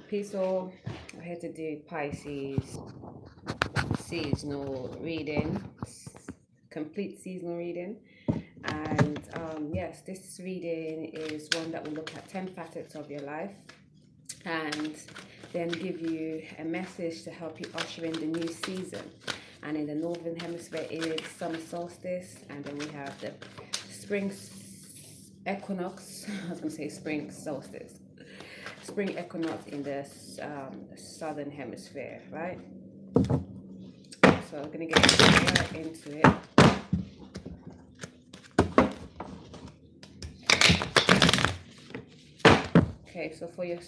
Peace all. I'm here to do Pisces seasonal reading, complete seasonal reading. And yes, this reading is one that will look at 10 facets of your life and then give you a message to help you usher in the new season. And in the northern hemisphere is summer solstice, and then we have the spring equinox. I was going to say spring solstice. Spring equinox in the southern hemisphere, right? So I'm going to get right into it. Okay, so for your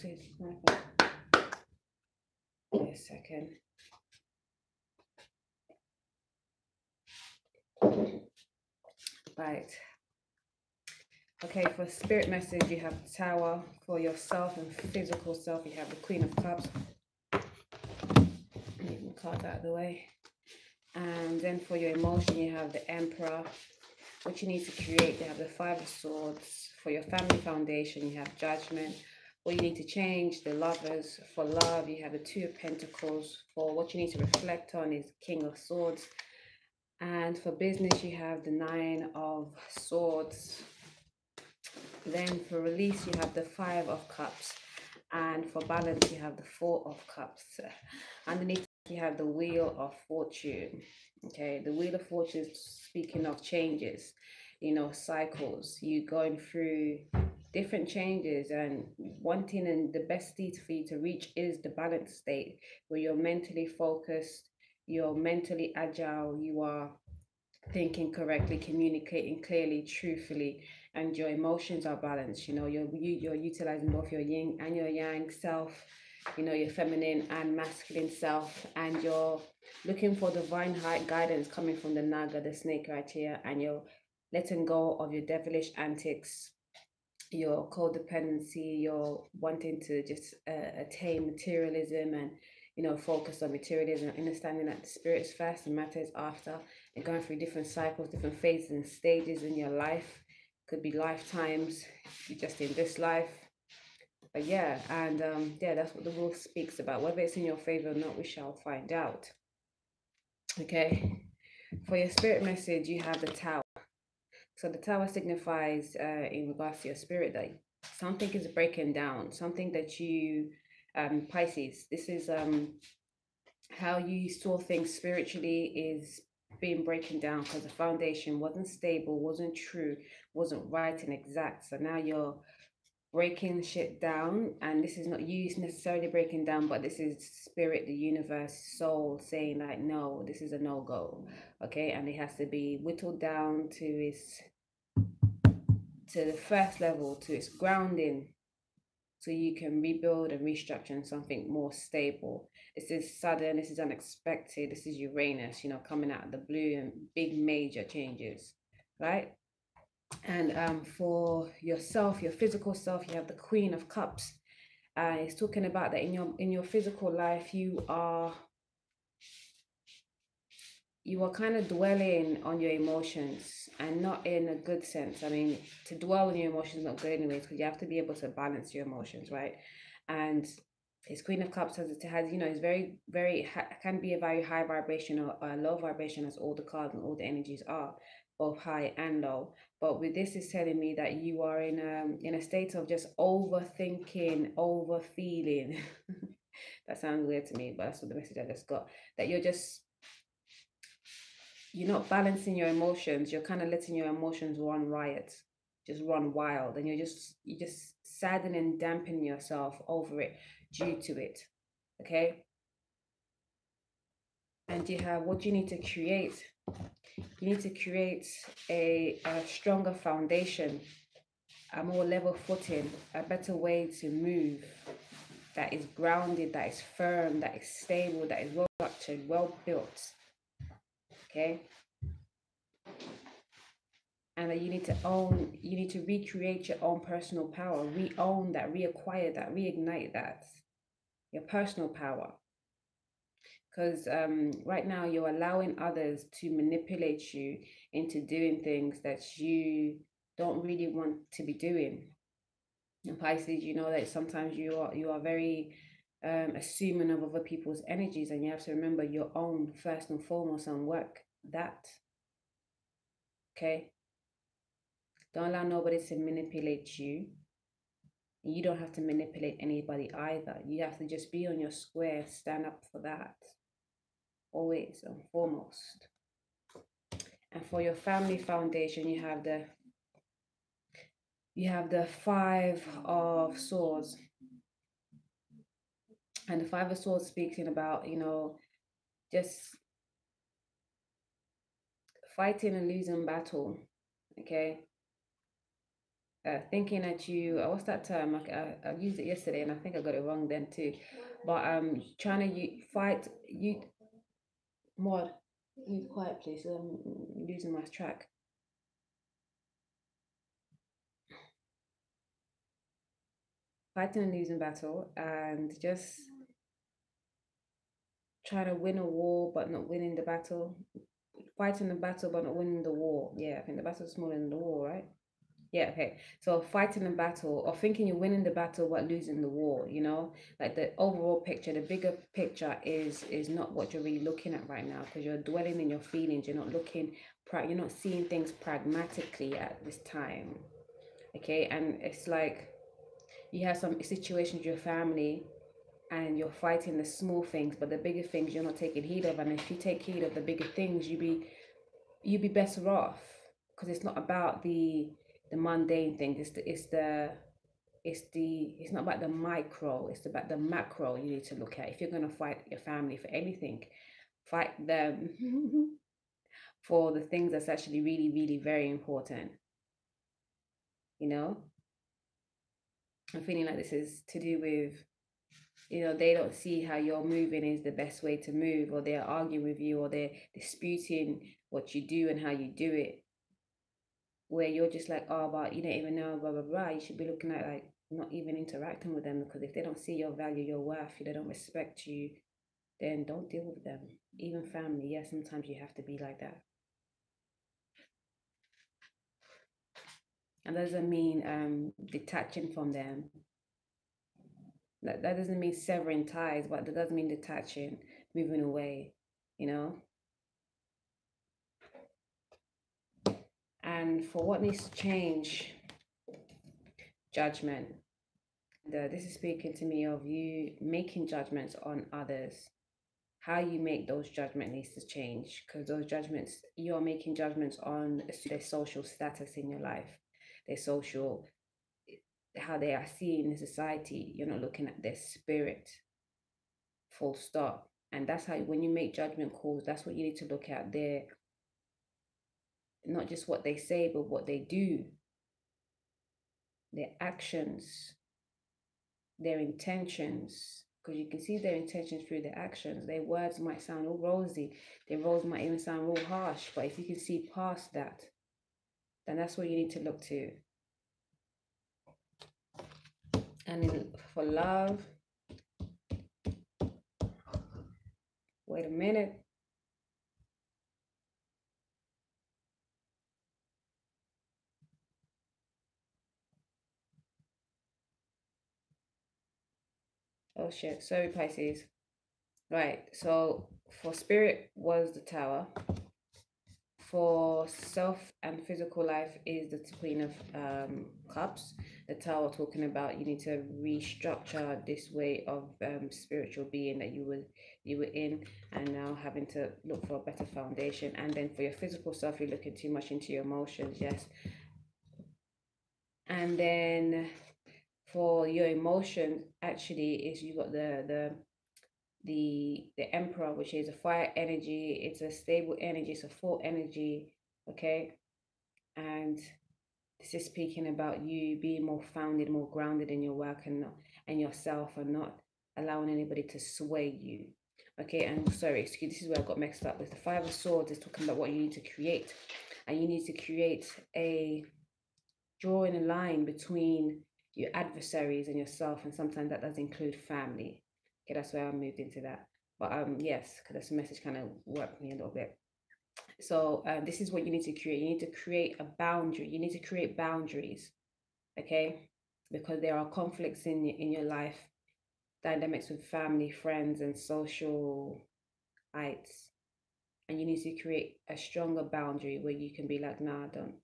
wait a second. Right. Okay, for spirit message, you have Tower. For yourself and physical self, you have the Queen of Cups. Move the card out of the way. And then for your emotion, you have the Emperor. What you need to create, you have the Five of Swords. For your family foundation, you have Judgment. What you need to change, the Lovers. For love, you have the Two of Pentacles. For what you need to reflect on is King of Swords. And for business, you have the Nine of Swords. Then for release, you have the Five of Cups. And for balance, you have the Four of Cups. Underneath, you have the Wheel of Fortune. Okay, the Wheel of Fortune is speaking of changes, you know, cycles. You going through different changes, and wanting, and the best state for you to reach is the balanced state where you're mentally focused, you're mentally agile, you are thinking correctly, communicating clearly, truthfully, and your emotions are balanced. You know, you're utilizing both your yin and your yang self, you know, your feminine and masculine self, and you're looking for divine guidance coming from the Naga, the snake right here, and you're letting go of your devilish antics, your codependency, you're wanting to just attain materialism and, you know, focus on materialism, understanding that the spirit's first and matter is after, and going through different cycles, different phases and stages in your life. Could be lifetimes, just in this life. But yeah, and yeah, that's what the rule speaks about. Whether it's in your favor or not, we shall find out. Okay, for your spirit message, you have the Tower. So the Tower signifies, in regards to your spirit, that something is breaking down, something that you, Pisces, this is how you saw things spiritually is being broken down, because the foundation wasn't stable, wasn't true, wasn't right and exact. So now you're breaking shit down, and this is not you necessarily breaking down, but this is spirit, the universe, soul saying like, no, this is a no-go. Okay, and it has to be whittled down to the first level, to its grounding, so you can rebuild and restructure in something more stable. This is sudden, this is unexpected, this is Uranus, you know, coming out of the blue, and big major changes, right? And for yourself, your physical self, you have the Queen of Cups. It's talking about that in your physical life, you are kind of dwelling on your emotions, and not in a good sense. I mean, to dwell on your emotions is not good anyways, because you have to be able to balance your emotions, right? And his Queen of Cups has, you know, it's very, very, can be a very high vibration or a low vibration, as all the cards and all the energies are, both high and low. But with this, is telling me that you are in a state of just overthinking, overfeeling. That sounds weird to me, but that's what the message I just got. That you're not balancing your emotions. You're kind of letting your emotions run riot, just run wild, and you're just saddening and dampening yourself over it, due to it. Okay. And you have what you need to create. You need to create a stronger foundation, a more level footing, a better way to move, that is grounded, that is firm, that is stable, that is well structured, well built. Okay. And that you need to recreate your own personal power, re-own that, reacquire that, reignite that, your personal power. Because right now you're allowing others to manipulate you into doing things that you don't really want to be doing. And Pisces, you know that sometimes you are very assuming of other people's energies, and you have to remember your own first and foremost and work that. Okay, don't allow nobody to manipulate you. You don't have to manipulate anybody either. You have to just be on your square, stand up for that, always and foremost. And for your family foundation, you have the Five of Swords. And the Five of Swords speaking about, just fighting a losing battle. Okay. Thinking that what's that term? I used it yesterday and I think I got it wrong then too. But trying to fight you more. Be quiet, please. I'm losing my track. Fighting a losing battle and just trying to win a war but not winning the battle. Fighting the battle but not winning the war. Yeah, I think the battle is smaller than the war, right? Yeah, okay. So fighting a battle or thinking you're winning the battle but losing the war, like the overall picture, the bigger picture is not what you're really looking at right now because you're dwelling in your feelings. You're not you're not seeing things pragmatically at this time. Okay, and it's like you have some situations with your family and you're fighting the small things, but the bigger things you're not taking heed of. And if you take heed of the bigger things, you'd be better off because it's not about the mundane thing. It's not about the micro. It's about the macro. You need to look at if you're gonna fight your family for anything, fight them for the things that's actually really, really very important. You know, I'm feeling like this is to do with they don't see how you're moving is the best way to move, or they're arguing with you, or they're disputing what you do and how you do it, where you're just like, oh, but you don't even know, blah, blah, blah. You should be looking at like not even interacting with them because if they don't see your value, your worth, they don't respect you, then don't deal with them. Even family, yeah, sometimes you have to be like that. And that doesn't mean detaching from them. That doesn't mean severing ties, but that does mean detaching, moving away, you know? And for what needs to change, judgment. This is speaking to me of you making judgments on others. How you make those judgments needs to change because those judgments, you're making judgments on their social status in your life, their social, how they are seen in society. You're not looking at their spirit, full stop. And that's how, when you make judgment calls, that's what you need to look at. Their, not just what they say, but what they do, their actions, their intentions, because you can see their intentions through their actions. Their words might sound all rosy, their words might even sound real harsh, but if you can see past that, then that's what you need to look to. And for love, wait a minute. Oh shit, sorry Pisces. Right, so for spirit was the Tower. For self and physical life is the Queen of Cups. The Tower talking about you need to restructure this way of spiritual being that you were in, and now having to look for a better foundation. And then for your physical self, you're looking too much into your emotions, yes. And then for your emotions, actually, is you got the Emperor, which is a fire energy. It's a stable energy. It's a full energy. Okay, and this is speaking about you being more founded, more grounded in your work and yourself, and not allowing anybody to sway you. Okay, and sorry, excuse, this is where I got mixed up with the Five of Swords. Is talking about what you need to create, and you need to create drawing a line between your adversaries and yourself, and sometimes that does include family. Okay, that's where I moved into that. But yes, because this message kind of worked me a little bit. So this is what you need to create. You need to create a boundary. You need to create boundaries, okay? Because there are conflicts in your life, dynamics with family, friends, and social heights. And you need to create a stronger boundary where you can be like, nah, I don't,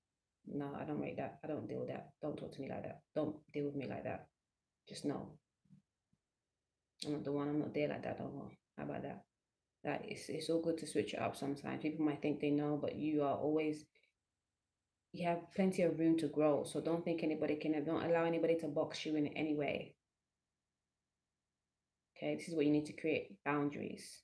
no, I don't rate that. I don't deal with that. Don't talk to me like that. Don't deal with me like that. Just no. I'm not the one. I'm not there like that no more. How about that? That it's all good to switch it up sometimes. People might think they know, but you are always, you have plenty of room to grow. So don't think anybody can, don't allow anybody to box you in any way. Okay, this is what you need to create boundaries.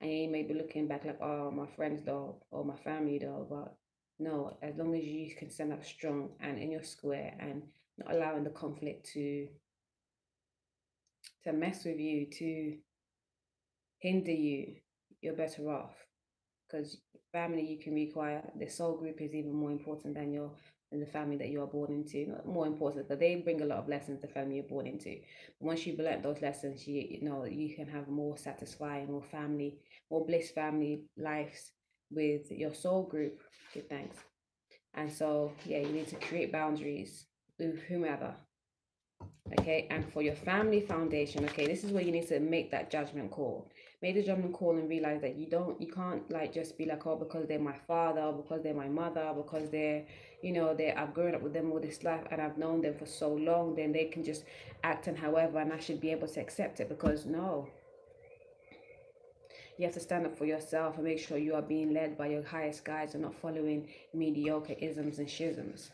And you may be looking back like, oh, my friends though, or my family though, but no, as long as you can stand up strong and in your square and not allowing the conflict to mess with you, to hinder you, you're better off. Because family you can require, the soul group is even more important than the family that you are born into. Not more important, but they bring a lot of lessons, the family you're born into. But once you've learned those lessons, you know you can have more satisfying, more bliss family lives with your soul group. Give thanks. And so yeah, you need to create boundaries with whomever. Okay, and for your family foundation, okay, this is where you need to make that judgment call. Make the judgment call and realize that you can't like just be like, oh, because they're my father, because they're my mother, because they're, I've grown up with them all this life and I've known them for so long, then they can just act and however, and I should be able to accept it. Because no, you have to stand up for yourself and make sure you are being led by your highest guides and not following mediocre isms and schisms.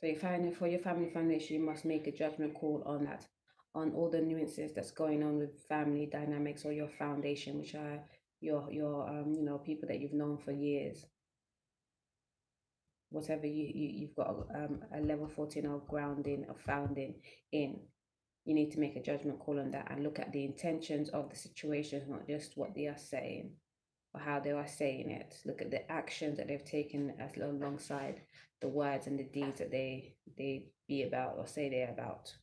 So you find for your family foundation, you must make a judgment call on that, on all the nuances that's going on with family dynamics or your foundation, which are your people that you've known for years. Whatever you've got a level 14 of grounding or founding in, you need to make a judgment call on that and look at the intentions of the situations, not just what they are saying or how they are saying it. Look at the actions that they've taken as alongside the words and the deeds that they be about or say they're about.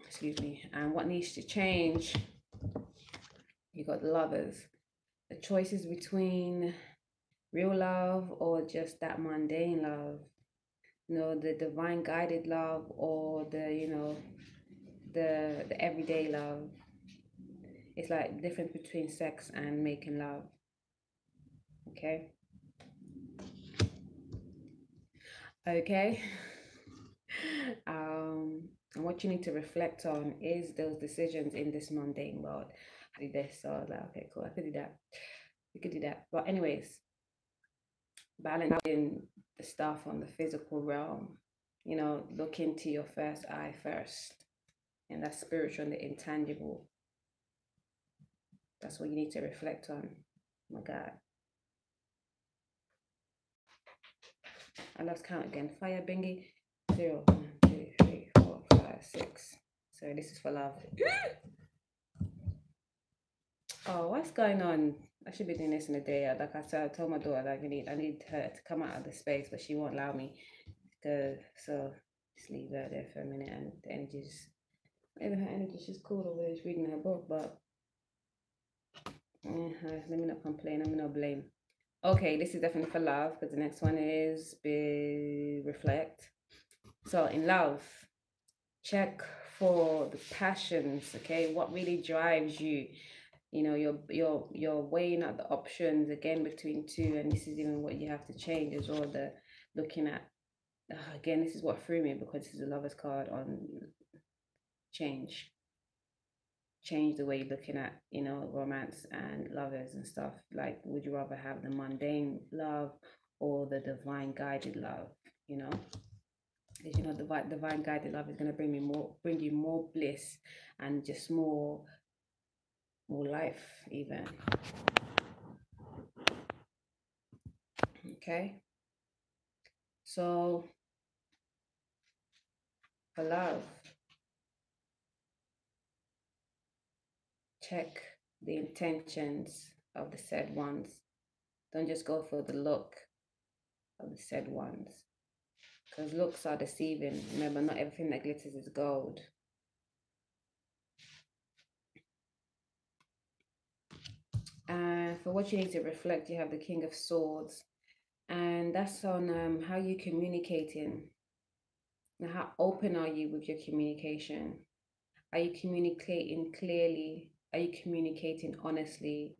Excuse me. And what needs to change? You got the lovers. The choices between real love or just that mundane love. The divine guided love or the everyday love. It's like the difference between sex and making love. Okay. Okay. And what you need to reflect on is those decisions in this mundane world. I did this, so I was like, okay, cool, I could do that. We could do that. But anyways, balancing the stuff on the physical realm, look into your first eye first. And that's spiritual and the intangible. That's what you need to reflect on. Oh my God. I lost count again. Fire bingy. 0, 1, 2, 3, 4, 5, 6. So this is for love. Oh, what's going on? I should be doing this in a day. Like I said, I told my daughter like I need her to come out of the space, but she won't allow me. So just leave her there for a minute, and the energy just maybe her energy she's cool over there, she's reading her book, but let me not complain, let me not blame. Okay, this is definitely for love because the next one is reflect. So in love, check for the passions. Okay, what really drives you? You're weighing out the options again between two, and this is even what you have to change as well. The looking at again, this is what threw me because this is a lover's card on change the way you're looking at romance and lovers and stuff. Like, would you rather have the mundane love or the divine guided love? Because the divine guided love is going to bring you more bliss and just more life even. Okay, so for love, check the intentions of the said ones. Don't just go for the look of the said ones, because looks are deceiving. Remember, not everything that glitters is gold. And for what you need to reflect, you have the King of Swords. And that's on how you communicating. Now, how open are you with your communication? Are you communicating clearly? Are you communicating honestly?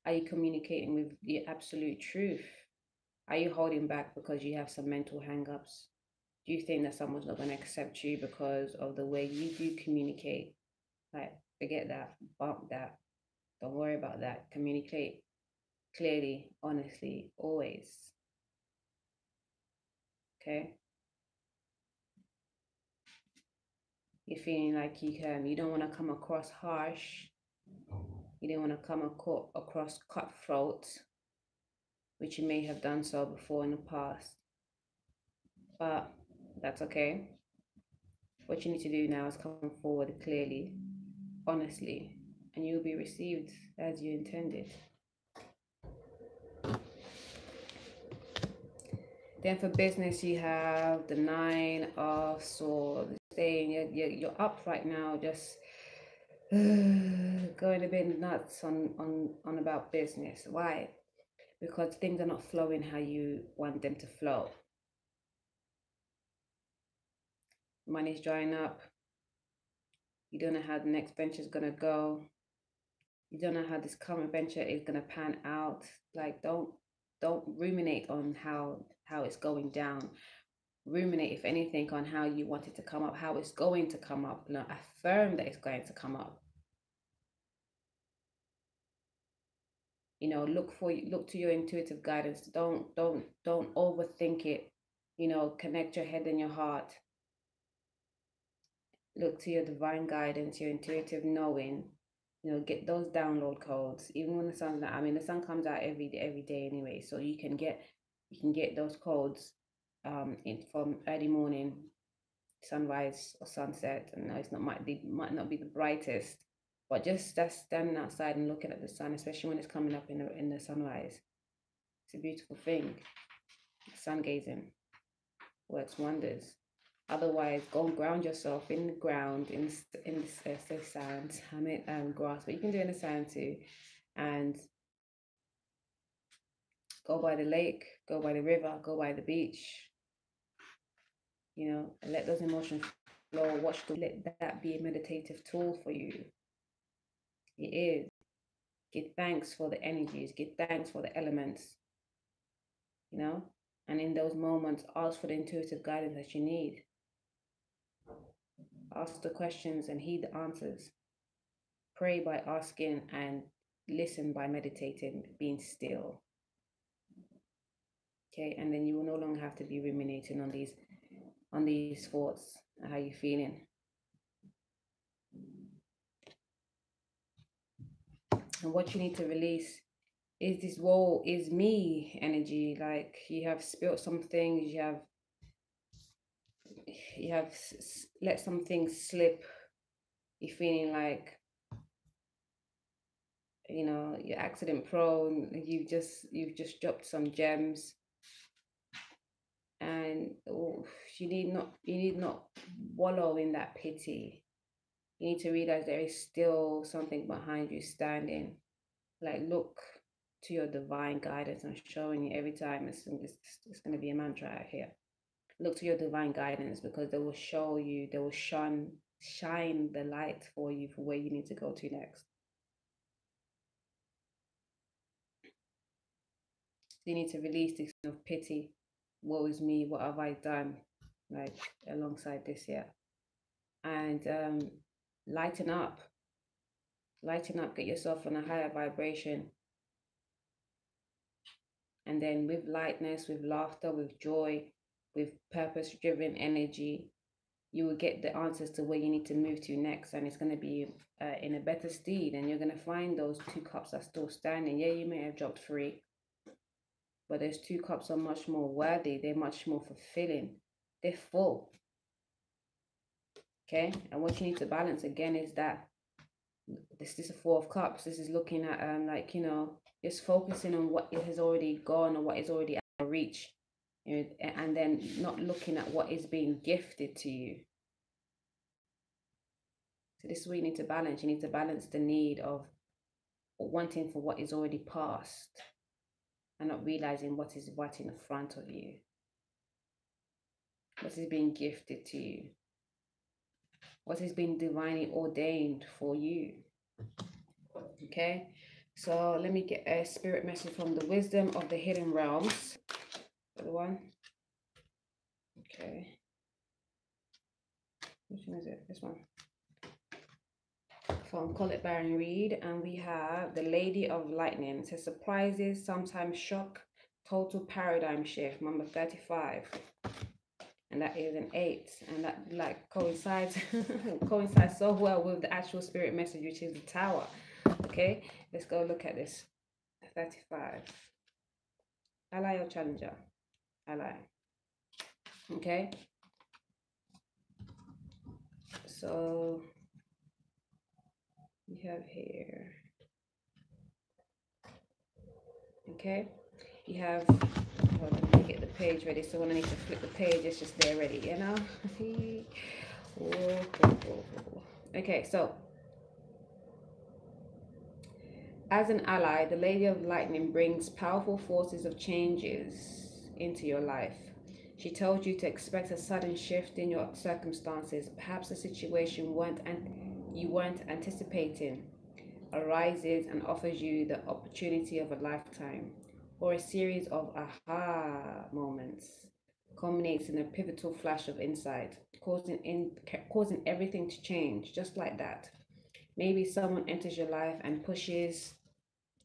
Are you communicating with the absolute truth? Are you holding back because you have some mental hang-ups? Do you think that someone's not going to accept you because of the way you do communicate? Like, forget that, bump that, don't worry about that. Communicate clearly, honestly, always. Okay? You're feeling like you don't want to come across harsh. You don't want to come across cutthroat, which you may have done so before in the past. But that's okay. What you need to do now is come forward clearly, honestly, and you'll be received as you intended. Then for business, you have the Nine of Swords. Saying you're up right now, just going a bit nuts on about business. Why? Because things are not flowing how you want them to flow. Money's drying up. You don't know how the next venture is gonna go. You don't know how this current venture is gonna pan out. Like don't ruminate on how it's going down. Ruminate, if anything, on how you want it to come up, how it's going to come up. You know, affirm that it's going to come up. You know, look to your intuitive guidance. Don't overthink it. You know, connect your head and your heart. Look to your divine guidance, your intuitive knowing. You know, get those download codes. Even when the sun's not, I mean, the sun comes out every day anyway, so you can get those codes in from early morning, sunrise or sunset. And no, it's not might not be the brightest, but just that's standing outside and looking at the sun, especially when it's coming up in the sunrise. It's a beautiful thing. Sun gazing works wonders. Otherwise, go and ground yourself in the ground, in the sand. I mean, grass, but you can do it in the sand too, and go by the lake, go by the river, go by the beach. You know, and let those emotions flow. Let that be a meditative tool for you. It is. Give thanks for the energies. Give thanks for the elements. You know, and in those moments, ask for the intuitive guidance that you need. Ask the questions and heed the answers. Pray by asking and listen by meditating, being still. Okay, and then you will no longer have to be ruminating on these thoughts. How you feeling? And what you need to release is this woe is me energy. Like you have spilt some things, you have let some things slip. You're feeling like, you know, you're accident prone. You've just dropped some gems, and you need not wallow in that pity. You need to realize there is still something behind you standing. Like look to your divine guidance. I'm showing you every time. It's going to be a mantra out here. Look to your divine guidance, because they will show you, they will shine the light for you for where you need to go to next. So you need to release this kind of pity. Woe is me, what have I done? Like alongside this here. And lighten up. Lighten up, get yourself on a higher vibration. And then with lightness, with laughter, with joy, with purpose driven energy, you will get the answers to where you need to move to next. And it's going to be in a better steed. And you're going to find those 2 cups are still standing. Yeah, you may have dropped 3, but those 2 cups are much more worthy. They're much more fulfilling. They're full. Okay. And what you need to balance again is that this is a 4 of cups. This is looking at like, you know, just focusing on what it has already gone or what is already out of reach, you know, and then not looking at what is being gifted to you. So this is what you need to balance. You need to balance the need of wanting for what is already past. and not realizing what is right in front of you, what is being gifted to you, what is being divinely ordained for you. Okay, so let me get a spirit message from the wisdom of the hidden realms. The one. Okay. Which one is it? This one. From Colette Baron Reed, and we have the Lady of Lightning. It says surprises, sometimes shock, total paradigm shift, number 35. And that is an 8, and that like coincides coincides so well with the actual spirit message, which is the Tower. Okay, let's go look at this. 35. Ally or challenger? Ally. Okay, so we have here, okay, you have, hold on, let me get the page ready, so when I need to flip the page, it's just there ready, you know. Okay, so as an ally, the Lady of Lightning brings powerful forces of changes into your life. She tells you to expect a sudden shift in your circumstances, perhaps a situation you weren't anticipating arises and offers you the opportunity of a lifetime, or a series of aha moments culminates in a pivotal flash of insight, causing everything to change just like that. Maybe someone enters your life and pushes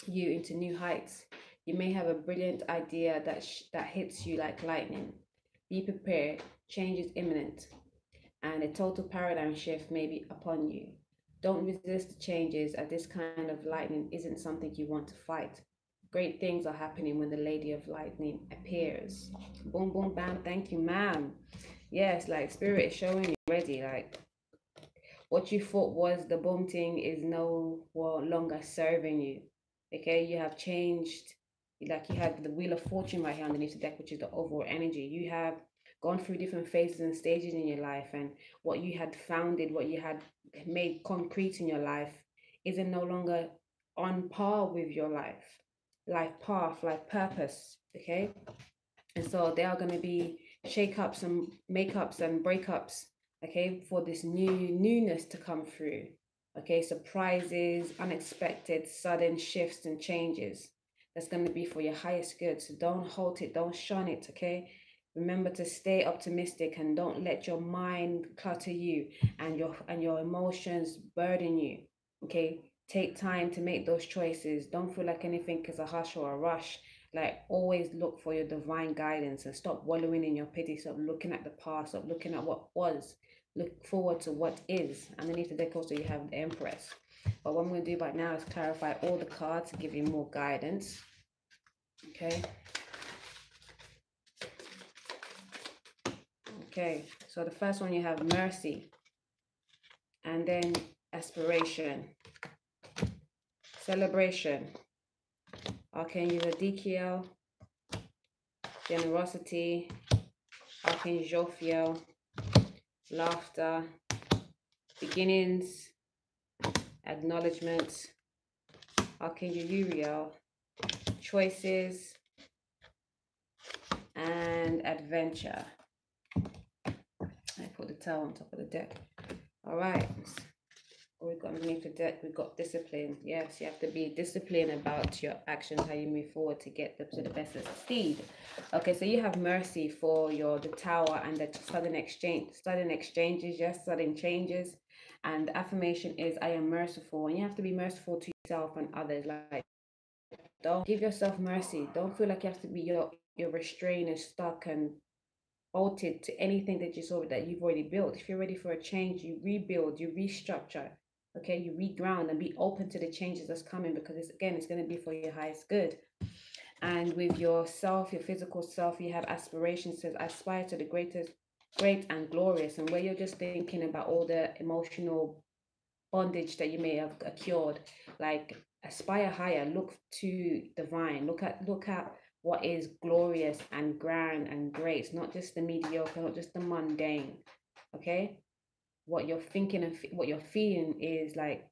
you into new heights. You may have a brilliant idea that hits you like lightning. Be prepared, change is imminent, and a total paradigm shift may be upon you. Don't resist the changes, as this kind of lightning isn't something you want to fight. Great things are happening when the Lady of Lightning appears. Boom, boom, bam. Thank you, ma'am. Yes, like spirit is showing you already. Like what you thought was the boom thing is no longer serving you. Okay, you have changed. Like you have the Wheel of Fortune right here underneath the deck, which is the overall energy. You have gone through different phases and stages in your life, and what you had founded, what you had made concrete in your life, isn't no longer on par with your life path, life purpose. Okay, and so there are going to be shake-ups and makeups and breakups, okay, for this newness to come through. Okay, surprises, unexpected, sudden shifts and changes. That's going to be for your highest good. So don't halt it, don't shun it, okay? Remember to stay optimistic and don't let your mind clutter you and your emotions burden you. Okay, take time to make those choices. Don't feel like anything is a hush or a rush. Like always look for your divine guidance and stop wallowing in your pity. Stop looking at the past, stop looking at what was. Look forward to what is. Underneath the deck also you have the Empress. But what I'm going to do right now is clarify all the cards to give you more guidance. Okay. Okay, so the first one you have mercy, and then aspiration, celebration, Archangel Ezekiel, generosity, Archangel Jophiel, laughter, beginnings, acknowledgement, Archangel Uriel, choices, and adventure. I put the Tower on top of the deck. All right. What we got underneath the deck? We got discipline. Yes, you have to be disciplined about your actions, how you move forward to get to the best of succeed. Okay, so you have mercy for the Tower and the sudden exchanges, yes, sudden changes. And the affirmation is, I am merciful. And you have to be merciful to yourself and others. Like, don't give yourself mercy. Don't feel like you have to be you're restrained and stuck and bolted to anything that you've already built. If you're ready for a change, you rebuild, you restructure, okay, you reground and be open to the changes that's coming, because it's going to be for your highest good. And with yourself, your physical self, you have aspirations. Says aspire to the great and glorious, and where you're just thinking about all the emotional bondage that you may have accrued, like aspire higher, look to divine, look at what is glorious and grand and great, not just the mediocre, not just the mundane. Okay, what you're thinking and what you're feeling is like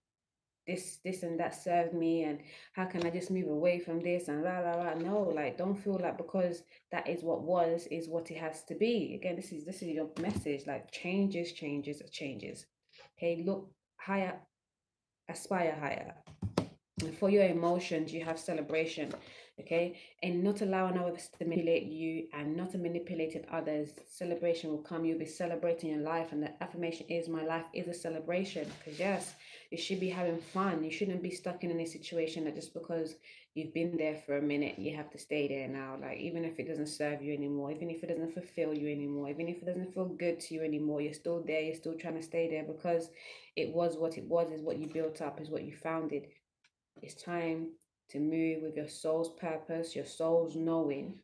this and that served me, and how can I just move away from this and la la la. No, like, don't feel like because that is what was is what it has to be. Again, this is your message. Like, changes. Okay, look higher, aspire higher. And for your emotions, you have celebration, okay? And not allowing others to manipulate you and not manipulating others. Celebration will come. You'll be celebrating your life. And the affirmation is, my life is a celebration. Because yes, you should be having fun. You shouldn't be stuck in any situation that just because you've been there for a minute, you have to stay there now. Like, even if it doesn't serve you anymore, even if it doesn't fulfill you anymore, even if it doesn't feel good to you anymore, you're still there. You're still trying to stay there because it was what it was, is what you built up, is what you founded. It's time to move with your soul's purpose, your soul's knowing.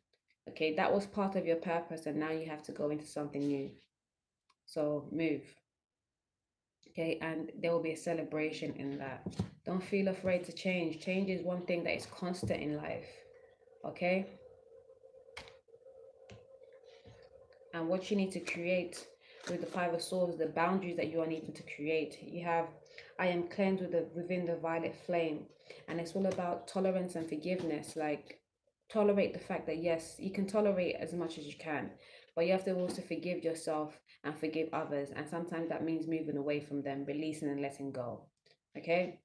Okay, that was part of your purpose, and now you have to go into something new. So move. Okay, and there will be a celebration in that. Don't feel afraid to change. Change is one thing that is constant in life. Okay, and what you need to create with the Five of Swords, the boundaries that you are needing to create. You have, I am cleansed within the violet flame, and it's all about tolerance and forgiveness. Like, tolerate the fact that yes, you can tolerate as much as you can, but you have to also forgive yourself and forgive others. And sometimes that means moving away from them, releasing and letting go. Okay,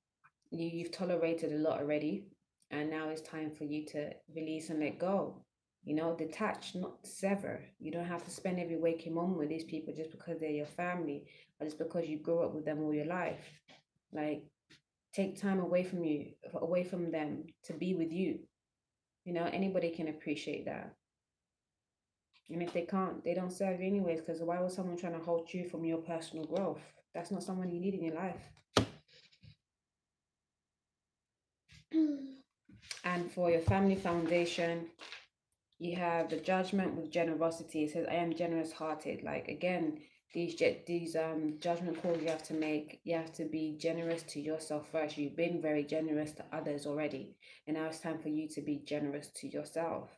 you've tolerated a lot already, and now it's time for you to release and let go. You know, detach, not sever. You don't have to spend every waking moment with these people just because they're your family or just because you grew up with them all your life. Like, take time away from you, away from them, to be with you. You know, anybody can appreciate that. And if they can't, they don't serve you anyways, because why was someone trying to hold you from your personal growth? That's not someone you need in your life. And for your family foundation, you have the Judgment with generosity. It says, I am generous hearted. Like, again, these judgment calls you have to make. You have to be generous to yourself first. You've been very generous to others already, and now it's time for you to be generous to yourself.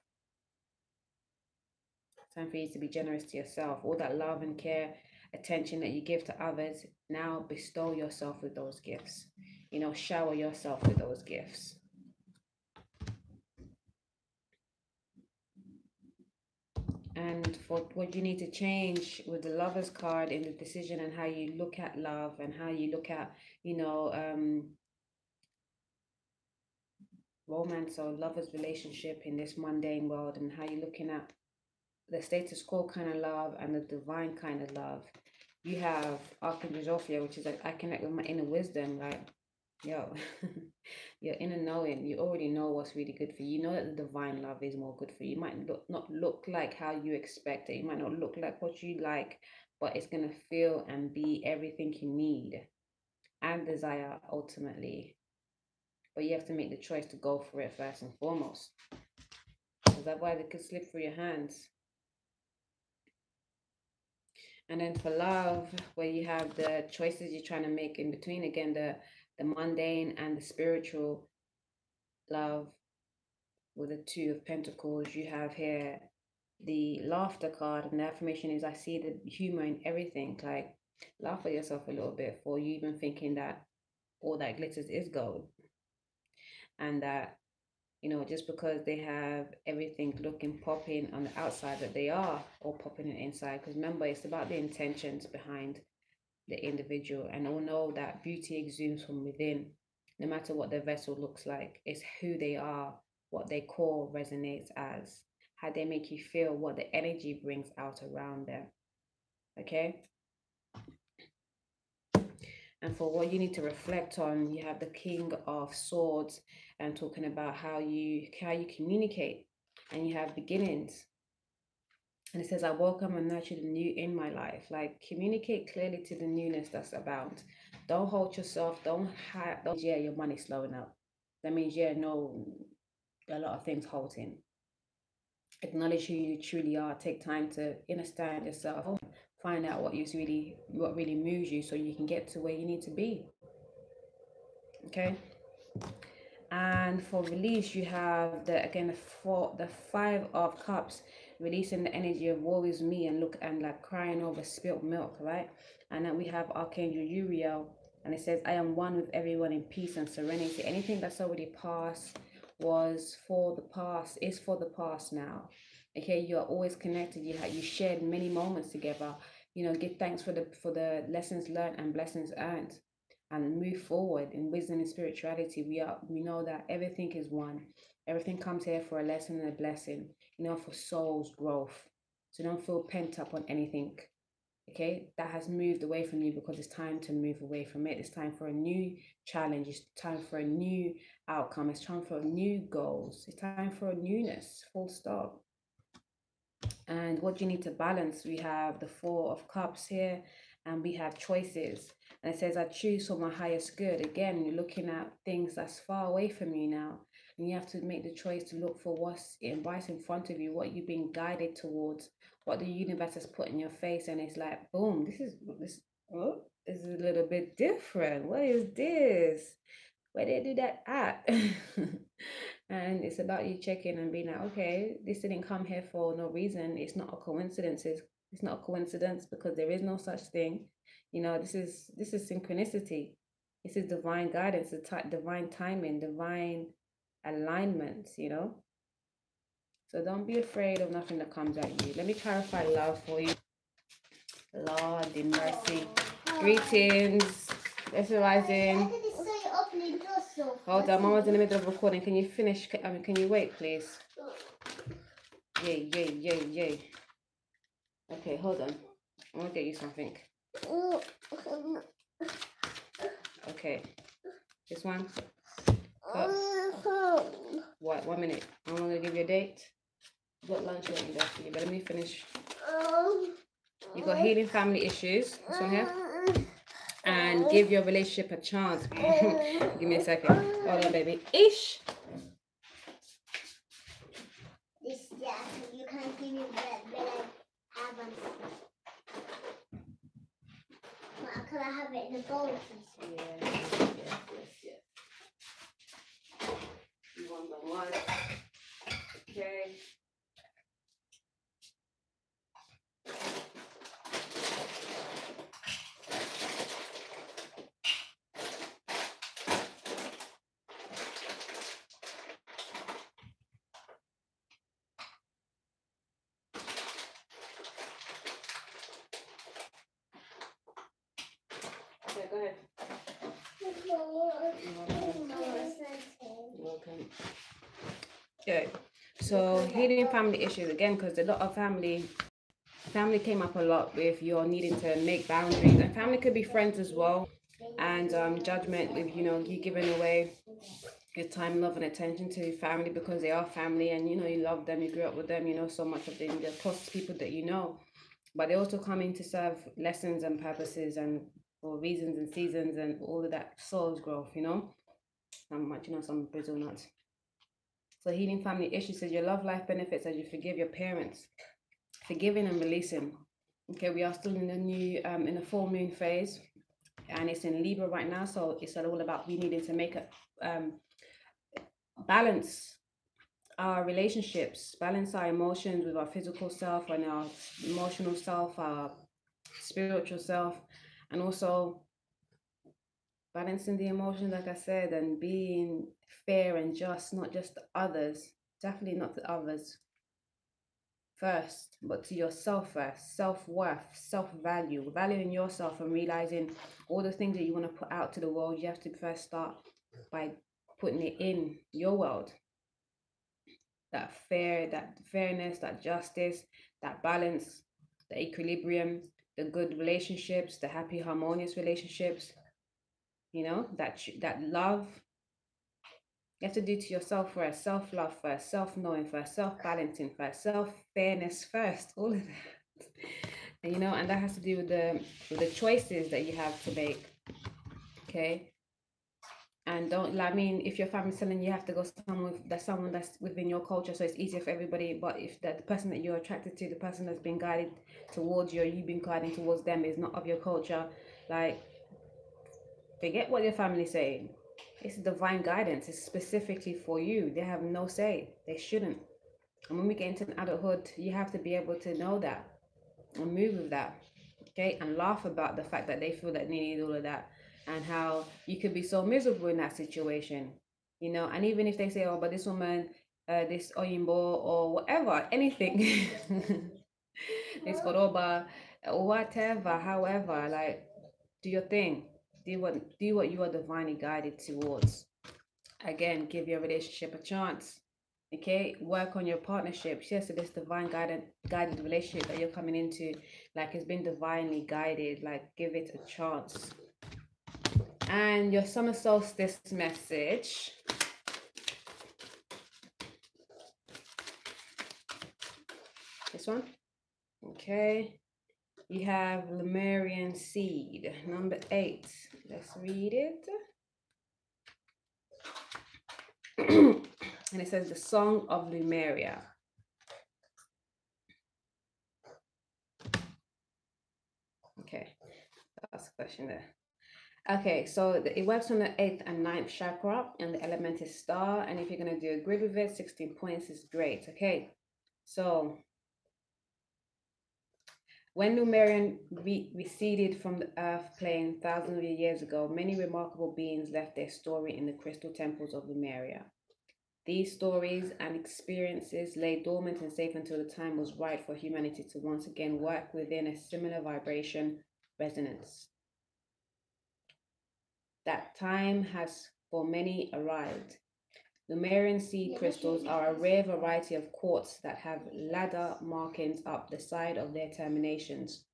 Time for you to be generous to yourself. All that love and care, attention that you give to others, now bestow yourself with those gifts. You know, shower yourself with those gifts. And for what you need to change with the Lovers card in the decision, and how you look at love and how you look at, you know, romance or lovers relationship in this mundane world, and how you're looking at the status quo kind of love and the divine kind of love. You have Archangel Zophiel, which is like, I connect with my inner wisdom. Like, yo, your inner knowing, you already know what's really good for you. You know that the divine love is more good for you. It might not look like how you expect it. It might not look like what you like, but it's going to feel and be everything you need and desire ultimately. But you have to make the choice to go for it first and foremost, because otherwise it could slip through your hands. And then for love, where you have the choices you're trying to make in between, again, the mundane and the spiritual love, with the Two of Pentacles, you have here the laughter card, and the affirmation is, I see the humor in everything. Like, laugh at yourself a little bit for you even thinking that all that glitters is gold, and that, you know, just because they have everything looking popping on the outside, that they are all popping on the inside. Because remember, it's about the intentions behind the individual, and all know that beauty exudes from within, no matter what their vessel looks like. It's who they are, what their core resonates as, how they make you feel, what the energy brings out around them. Okay, and for what you need to reflect on, you have the King of Swords, and talking about how you communicate, and you have beginnings. And it says, I welcome and nurture the new in my life. Like, communicate clearly to the newness that's about. Don't hold yourself. Don't hide. Yeah, your money's slowing up. That means, yeah, no, a lot of things halting. Acknowledge who you truly are. Take time to understand yourself. Find out what really moves you, so you can get to where you need to be. Okay. And for release, you have the Five of Cups, releasing the energy of woe is me, and look, and like crying over spilt milk, right? And then we have Archangel Uriel, And it says, I am one with everyone in peace and serenity. Anything that's already passed was for the past, is for the past now. Okay, you are always connected. You shared many moments together. You know, give thanks for the lessons learned and blessings earned, and move forward in wisdom and spirituality. We know that everything is one. Everything comes here for a lesson and a blessing, you know, for soul's growth. So don't feel pent up on anything. Okay, that has moved away from you, because it's time to move away from it. It's time for a new challenge. It's time for a new outcome. It's time for new goals. It's time for a newness, full stop. And what you need to balance, we have the Four of Cups here, and we have choices. And it says, I choose for my highest good. Again, you're looking at things that's far away from you now, and you have to make the choice to look for what's right in front of you, what you've been guided towards, what the universe has put in your face. And it's like, boom, this oh, this is a little bit different. What is this? Where did they do that at? And it's about you checking and being like, okay, this didn't come here for no reason. It's not a coincidence. It's not a coincidence, because there is no such thing. You know, this is synchronicity. This is divine guidance, divine timing, divine alignment, you know. So don't be afraid of nothing that comes at you. Let me clarify love for you. Lord in mercy. Greetings. Let's rise in. Hold on, Mama's in the middle of recording. Can you finish? Can you wait, please? Yay, yay, yay, yay. Okay, hold on. I'm gonna get you something. Okay. This one? Cup. What? 1 minute. I'm gonna give you a date. I've got lunch waiting there for you, but let me finish. You got healing family issues. This one here. And give your relationship a chance. Give me a second. Hold on, baby. Ish. This, yeah, you can't give me bread, but I have one. Can I have it in a bowl, please? Yes. You want the one? Okay. Okay, go ahead. Welcome. Okay. So healing family issues again, because a lot of family came up a lot with your needing to make boundaries, and family could be friends as well. And judgment with, you know, you giving away your time, love, and attention to family because they are family, and you know you love them, you grew up with them, you know so much of them, the closest people that you know. But they also come in to serve lessons and purposes and for reasons and seasons and all of that soul's growth, you know. Some Brazil nuts. So healing family issues says your love life benefits as you forgive your parents. Forgiving and releasing. Okay, we are still in the new in the full moon phase, and it's in Libra right now. So it's all about we needing to make a balance our relationships, balance our emotions with our physical self and our emotional self, our spiritual self, and also balancing the emotions, like I said, and being fair and just, not just to others, definitely not to others first, but to yourself first. Self-worth, self-value, valuing yourself and realizing all the things that you want to put out to the world. You have to first start by putting it in your world. That fairness, that justice, that balance, the equilibrium, the good relationships, the happy, harmonious relationships, you know, that love. You have to do to yourself first, self-love first, self-knowing first, self-balancing first, self-fairness first, all of that. And you know, and that has to do with the choices that you have to make. Okay. And don't, I mean, if your family's telling you have to go someone that's within your culture, so it's easier for everybody. But if the person that you're attracted to, the person that's been guided towards you, or you've been guiding towards them, is not of your culture, like, forget what your family's saying. It's divine guidance. It's specifically for you. They have no say. They shouldn't. And when we get into adulthood, you have to be able to know that and move with that. Okay, and laugh about the fact that they feel that they need all of that. and how you could be so miserable in that situation, you know. And even if they say, oh, but this woman, this oyinbo or whatever, anything, this koroba or whatever, however, like, do your thing, do what you are divinely guided towards. Again, give your relationship a chance. Okay, work on your partnerships. Yes, so this divine guided relationship that you're coming into, like, it's been divinely guided. Like, give it a chance. And your summer solstice message. This one. Okay. You have Lemurian seed, number 8. Let's read it. And it says the Song of Lemuria. Okay, that's the question there. Okay, so it works on the 8th and 9th chakra, and the element is star. And if you're going to do a grid with it, 16 points is great. Okay, so when Lemurian receded from the earth plane thousands of years ago, many remarkable beings left their story in the crystal temples of Lemuria. These stories and experiences lay dormant and safe until the time was right for humanity to once again work within a similar vibration resonance. That time has for many arrived. Lemurian seed crystals are a rare variety of quartz that have ladder markings up the side of their terminations.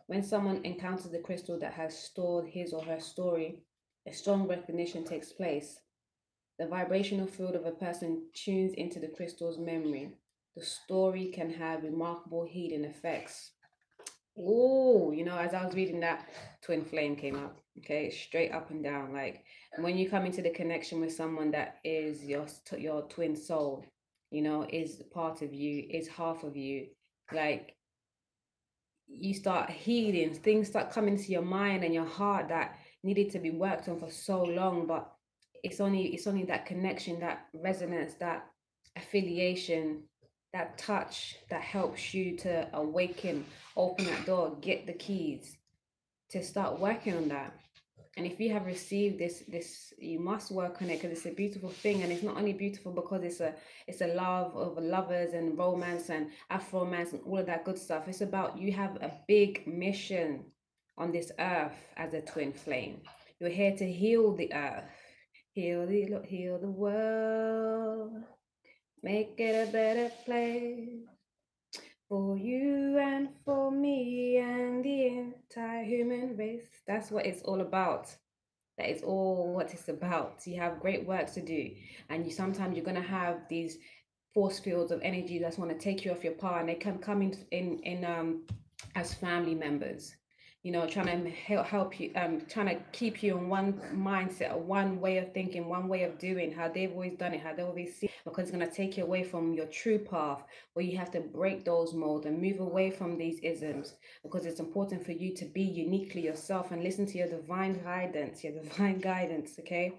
When someone encounters the crystal that has stored his or her story, a strong recognition takes place. The vibrational field of a person tunes into the crystal's memory. The story can have remarkable healing effects. Oh, you know, as I was reading that, twin flame came up. Okay, straight up and down. Like, when you come into the connection with someone that is your twin soul, you know, is part of you, is half of you. Like, you start healing, things start coming to your mind and your heart that needed to be worked on for so long, but it's only that connection, that resonance, that affiliation, that touch that helps you to awaken, open that door, get the keys to start working on that. And if you have received this, you must work on it, because it's a beautiful thing. And it's not only beautiful because it's a love of lovers and romance and afro-romance and all of that good stuff. It's about, you have a big mission on this earth as a twin flame. You're here to heal the earth, heal the world, make it a better place for you and for me and the entire human race. That's what it's all about. That is all what it's about. You have great work to do, and sometimes you're gonna have these force fields of energy that want to take you off your path, and they can come in as family members, you know, trying to help you, trying to keep you in one mindset, one way of thinking, one way of doing, how they've always done it, how they always see, because it's going to take you away from your true path, where you have to break those molds and move away from these isms, because it's important for you to be uniquely yourself and listen to your divine guidance, okay?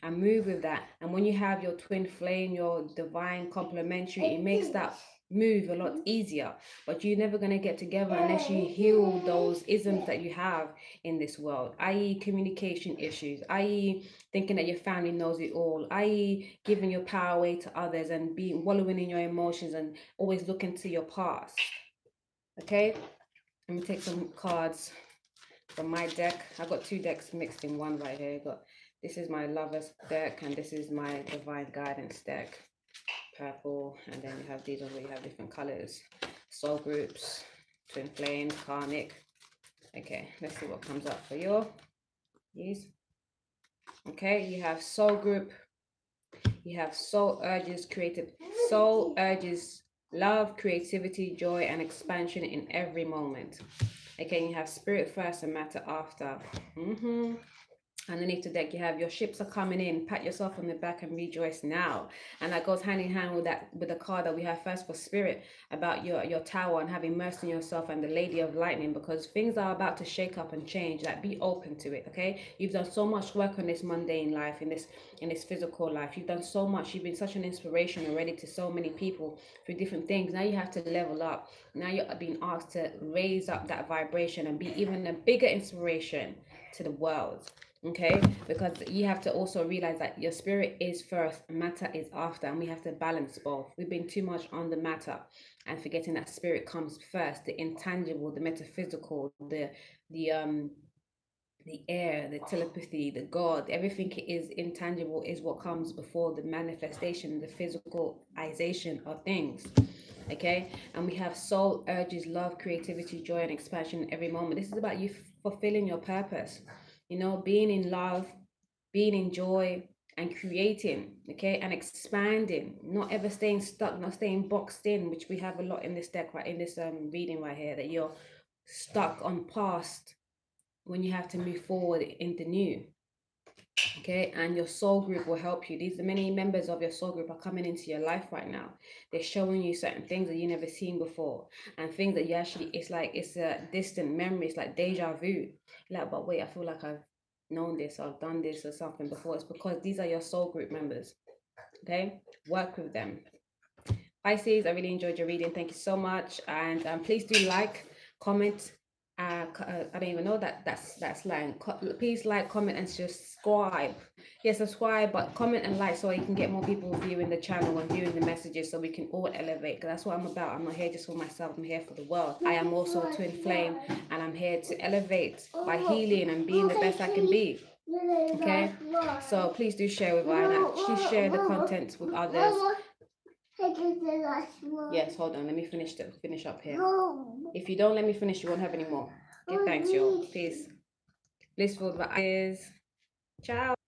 And move with that. And when you have your twin flame, your divine complementary, it makes that move a lot easier. But you're never going to get together unless you heal those isms that you have in this world, i.e. communication issues, i.e. thinking that your family knows it all, i.e. giving your power away to others and being wallowing in your emotions and always looking to your past. Okay, let me take some cards from my deck. I've got 2 decks mixed in one right here. This is my Lover's deck, and this is my Divine Guidance deck. Purple, and then you have these ones where you have different colors. Soul groups, twin flames, karmic. Okay, let's see what comes up for these. Okay, you have soul group. You have soul urges, soul urges, love, creativity, joy, and expansion in every moment. Okay, you have spirit first and matter after. Underneath the deck, you have your ships are coming in. Pat yourself on the back and rejoice now. And that goes hand in hand with the card that we have first for spirit, about your tower and having mercy on yourself and the Lady of Lightning, because things are about to shake up and change. Like, be open to it, okay? You've done so much work on this mundane life, in this physical life. You've done so much. You've been such an inspiration already to so many people through different things. Now you have to level up. Now you're being asked to raise up that vibration and be even a bigger inspiration to the world. Okay, because you have to also realize that your spirit is first, matter is after, and we have to balance both. We've been too much on the matter and forgetting that spirit comes first, the intangible, the metaphysical, the air, the telepathy, the God, everything is intangible is what comes before the manifestation, the physicalization of things. Okay, and we have soul, urges, love, creativity, joy, and expansion in every moment. This is about you fulfilling your purpose, you know, being in love, being in joy, and creating, okay, and expanding, not ever staying stuck, not staying boxed in, which we have a lot in this deck, right, in this reading right here, that you're stuck on past when you have to move forward into new. Okay, and your soul group will help you. These many members of your soul group are coming into your life right now. They're showing you certain things that you never seen before, and things that you actually, it's like it's a distant memory. It's like deja vu. Like, but wait, I feel like I've known this, I've done this or something before. It's because these are your soul group members. Okay, work with them. Pisces, I really enjoyed your reading. Thank you so much, and please do like, comment. I don't even know that's slang. Please like, comment, and subscribe. Yeah, subscribe, but comment and like so you can get more people viewing the channel and viewing the messages, so we can all elevate. Because that's what I'm about. I'm not here just for myself. I'm here for the world. I am also a twin flame, and I'm here to elevate by healing and being the best I can be. Okay, so please do share with Anna. Please share the content with others. Yes, hold on. Let me finish up here. If you don't let me finish, you won't have any more. Okay, thanks, y'all. Peace. Blissful vibes. Ciao.